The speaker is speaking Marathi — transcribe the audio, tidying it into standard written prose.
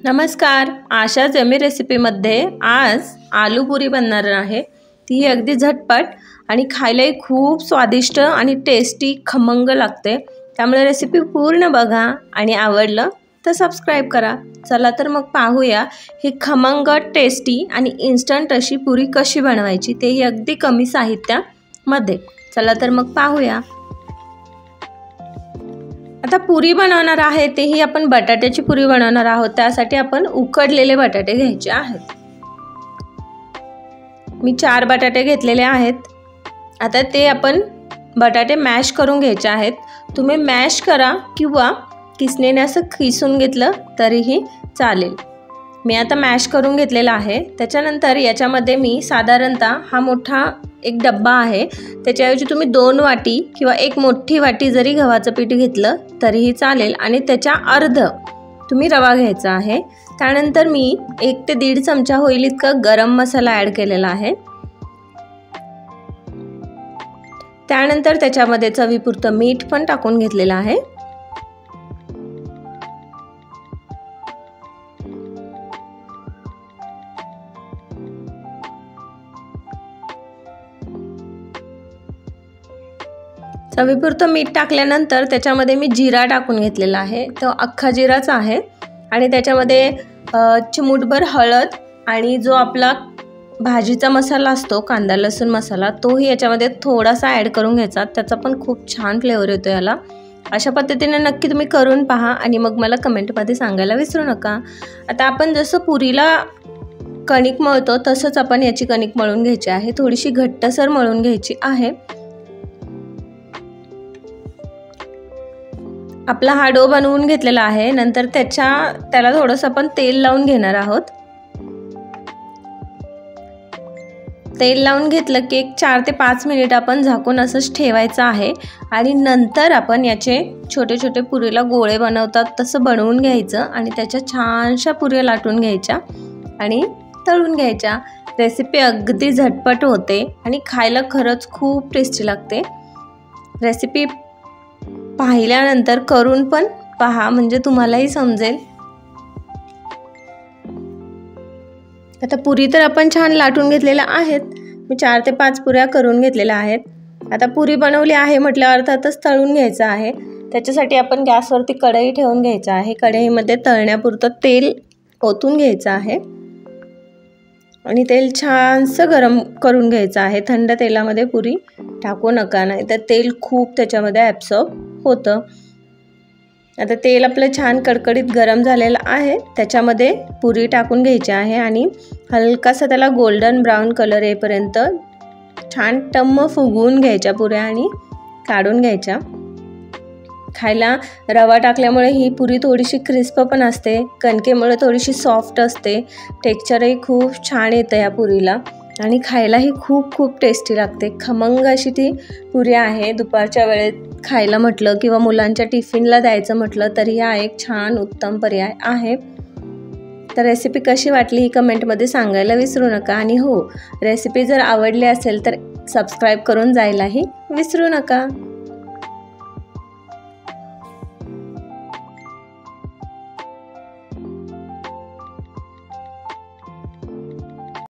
नमस्कार, आशाच यम्मी रेसिपीमध्ये आज आलू पुरी बनणार आहे। ती अगदी झटपट आणि खायलाही खूप स्वादिष्ट आणि टेस्टी खमंग लागते। त्यामुळे रेसिपी पूर्ण बघा आणि आवडलं तर सबस्क्राइब करा। चला तर मग पाहूया ही खमंग टेस्टी आणि इन्स्टंट अशी पुरी कशी बनवायची, तेही अगदी कमी साहित्यामध्ये। चला तर मग पाहूया। आता पुरी बनवणार आहे तेही आपण बटाट्याची पुरी बनवणार आहोत। त्यासाठी आपण उकडलेले बटाटे घ्यायचे आहेत। मी 4 बटाटे घेतलेले आहेत। आता ते आपण बटाटे मॅश करून घ्यायचे आहेत। तुम्ही मॅश करा किंवा किसणीने असं किसून घेतलं तरीही चालेल। मी आता मॅश करून घेतलेला आहे। त्याच्यानंतर याच्यामध्ये मी साधारणतः हा मोठा एक डब्बा आहे, त्याच्याऐवजी तुम्ही 2 वाटी किंवा एक मोठी वाटी जरी गव्हाचं पीठ घेतलं तरीही चालेल आणि त्याच्या अर्ध तुम्ही रवा घ्यायचा आहे। त्यानंतर मी 1 ते 1.5 चमचा होईल इतका गरम मसाला ॲड केलेला आहे। त्यानंतर त्याच्यामध्ये चवीपुरतं मीठ पण टाकून घेतलेलं आहे। चवीपुरतं मीठ टाकल्यानंतर त्याच्यामध्ये मी जिरा टाकून घेतलेला आहे। तो अख्खा जिराच आहे आणि त्याच्यामध्ये चिमूटभर हळद आणि जो आपला भाजीचा मसाला असतो कांदा लसूण मसाला, तोही याच्यामध्ये थोडासा ॲड करून घ्यायचा। त्याचा पण खूप छान फ्लेवर येतो याला। अशा पद्धतीने नक्की तुम्ही करून पहा आणि मग मला कमेंटमध्ये सांगायला विसरू नका। आता आपण जसं पुरीला कणिक मळतो तसंच आपण याची कणिक मळून घ्यायची आहे। थोडीशी घट्टसर मळून घ्यायची आहे। आपला हा डो बनवून घेतलेला आहे। नंतर त्याला थोडंसं आपण तेल लावून घेणार आहोत। तेल लावून घेतलं की एक 4 ते 5 मिनिट आपण झाकून असंच ठेवायचं आहे आणि नंतर आपण याचे छोटे छोटे पुरीला गोळे बनवतात तसं बनवून घ्यायचं आणि त्याच्या छानशा पुऱ्या लाटून घ्यायच्या आणि तळून घ्यायच्या। रेसिपी अगदी झटपट होते आणि खायला खरंच खूप टेस्टी लागते। रेसिपी पाहिल्यानंतर करून पण पहा म्हणजे तुम्हालाही समजेल। आता पुरी तर आपण छान लाटून घेतलेल्या आहेत। मी 4 ते 5 पुऱ्या करून घेतलेल्या आहेत। आता पुरी बनवली आहे म्हटलं अर्थातच तळून घ्यायचं आहे। त्याच्यासाठी आपण गॅसवरती कढई ठेवून घ्यायचं आहे। कढईमध्ये तळण्यापुरतं तेल ओतून घ्यायचं आहे आणि तेल छानसं गरम करून घ्यायचं आहे। थंड तेलामध्ये पुरी टाकू नका, नाही तर तेल खूप त्याच्यामध्ये ॲब्सॉर्ब होतं। आता तेल आपलं छान कडकडीत गरम झालेलं आहे। त्याच्यामध्ये पुरी टाकून घ्यायची आहे आणि हलकासा त्याला गोल्डन ब्राऊन कलर येईपर्यंत छान टम्म फुगवून घ्यायच्या पुऱ्या आणि काढून घ्यायच्या। खायला रवा टाकल्यामुळे ही पुरी थोडीशी क्रिस्प पण असते, कणकेमुळे थोडीशी सॉफ्ट असते, टेक्स्चरही खूप छान येतं या पुरीला आणि खायलाही खूप खूप टेस्टी लागते। खमंग अशी ती पुरी आहे। दुपारच्या वेळेत खायला म्हटलं किंवा मुलांच्या टिफिनला द्यायचं म्हटलं तरी हा एक छान उत्तम पर्याय आहे। तर रेसिपी कशी वाटली ही कमेंटमध्ये सांगायला विसरू नका आणि हो, रेसिपी जर आवडली असेल तर सबस्क्राईब करून जायलाही विसरू नका।